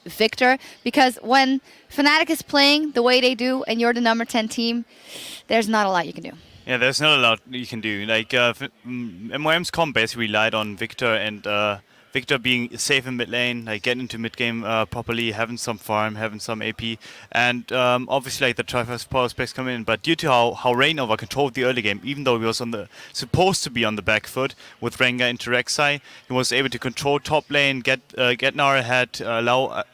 Victor, because when Fnatic is playing the way they do and you're the number 10 team, there's not a lot you can do. Yeah, there's not a lot you can do. Like, MYM's comp basically relied on Victor and Victor being safe in mid lane, like getting into mid game properly, having some farm, having some AP, and obviously like the Triforce power specs come in. But due to how Reignover controlled the early game, even though he was supposed to be on the back foot with Rengar into Rek'Sai, he was able to control top lane, get Nara ahead, allow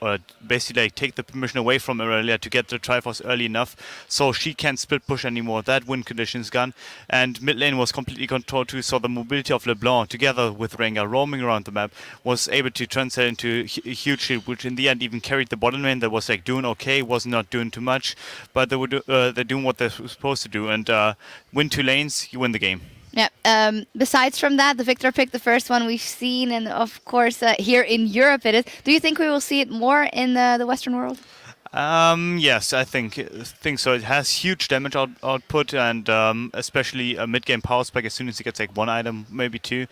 basically like take the permission away from Aurelia to get the Triforce early enough, so she can't split push anymore. That win condition is gone, and mid lane was completely controlled too. So the mobility of LeBlanc together with Rengar roaming around the map was able to translate into a huge shield, which in the end even carried the bottom lane. That was like doing okay, was not doing too much, but they were they're doing what they're supposed to do, and win 2 lanes, you win the game. Yeah. Besides from that, the Victor pick, the first one we've seen, and of course here in Europe it is. Do you think we will see it more in the Western world? Yes, I think so. It has huge damage output, and especially a mid-game power spike as soon as he gets like 1 item, maybe 2,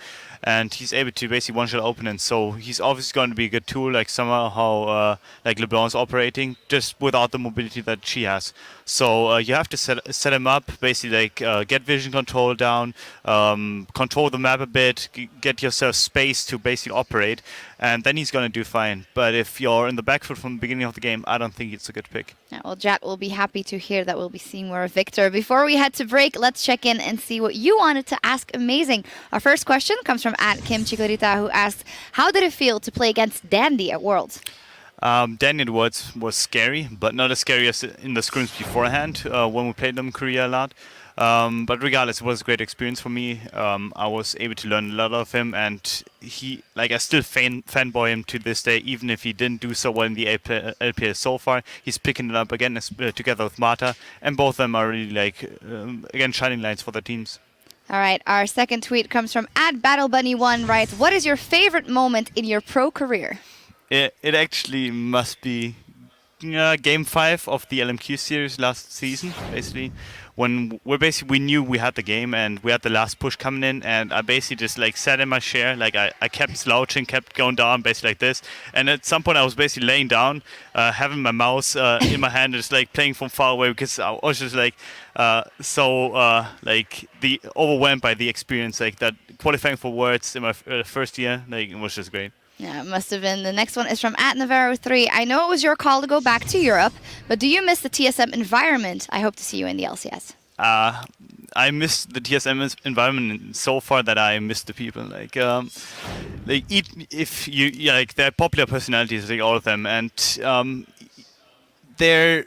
and he's able to basically one-shot opponents. So he's obviously going to be a good tool, like somehow how like LeBlanc's operating, just without the mobility that she has. So you have to set him up, basically like get vision control down, control the map a bit, get yourself space to basically operate, and then he's going to do fine. But if you're in the back foot from the beginning of the game, I don't think it's a good pick. Yeah, well, Jat will be happy to hear that we'll be seeing more of Victor. Before we head to break, let's check in and see what you wanted to ask Amazing. Our first question comes from @KimChikorita, who asked, how did it feel to play against Dandy at Worlds? Dandy at Worlds was scary, but not as scary as in the scrims beforehand when we played them in Korea a lot. But regardless, it was a great experience for me. I was able to learn a lot of him, and I still fanboy him to this day, even if he didn't do so well in the LPL so far. He's picking it up again together with Marta, and both of them are really again shining lights for their teams. All right, our second tweet comes from @BattleBunny1, writes, what is your favorite moment in your pro career? It actually must be Game 5 of the LMQ series last season, basically. When we knew we had the game and we had the last push coming in, and I basically just sat in my chair, I kept slouching, kept going down basically like this, and at some point I was basically laying down, having my mouse in my hand, and just playing from far away, because I was just the overwhelmed by the experience, that qualifying for Worlds in my first year, it was just great. Yeah, it must have been. The next one is from @Navarro3. I know it was your call to go back to Europe, but do you miss the TSM environment? I hope to see you in the LCS. I miss the TSM environment so far that I miss the people. If you they're popular personalities, all of them, and they're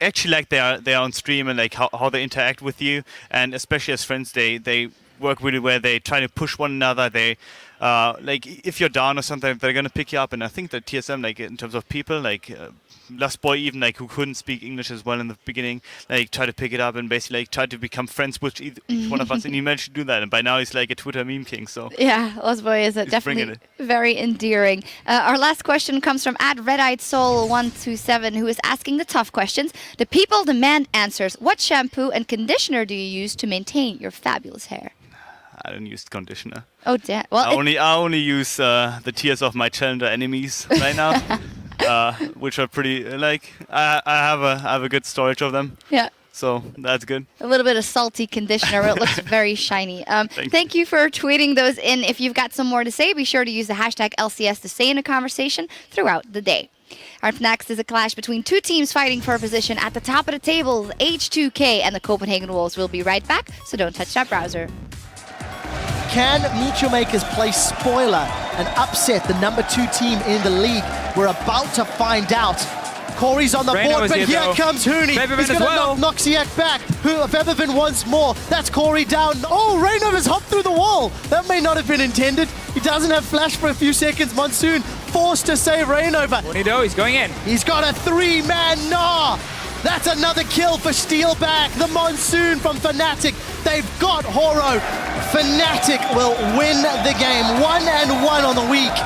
actually they are on stream, and how they interact with you, and especially as friends, they work really well. They try to push one another. They if you're down or something, they're gonna pick you up. And I think that TSM, in terms of people, Last Boy even who couldn't speak English as well in the beginning, try to pick it up and basically try to become friends with each one of us. And he managed to do that. And by now he's a Twitter meme king. So yeah, Last Boy is definitely very endearing. Our last question comes from @RedEyedSoul127, who is asking the tough questions. The people demand answers. What shampoo and conditioner do you use to maintain your fabulous hair? I don't use conditioner. Oh, damn. Well, I only use the tears of my challenger enemies right now, which are pretty I have a good storage of them. Yeah. So that's good. A little bit of salty conditioner, but it looks very shiny. Thank you for tweeting those in. If you've got some more to say, be sure to use the hashtag LCS to stay in the conversation throughout the day. Up next is a clash between 2 teams fighting for a position at the top of the table, H2K and the Copenhagen Wolves. We'll be right back, so don't touch that browser. Can MeetYourMakers play spoiler and upset the number 2 team in the league? We're about to find out. Corey's on the board, but here comes Huni. He's going to knock Noxiac back. Feathervin once more. That's Corey down. Oh, Reignover's hopped through the wall. That may not have been intended. He doesn't have flash for a few seconds. Monsoon forced to save Reignover. Bonito, he's going in. He's got a 3-man Gnar. That's another kill for Steelback. The Monsoon from Fnatic. They've got Horo. Fnatic will win the game. 1-1 on the week.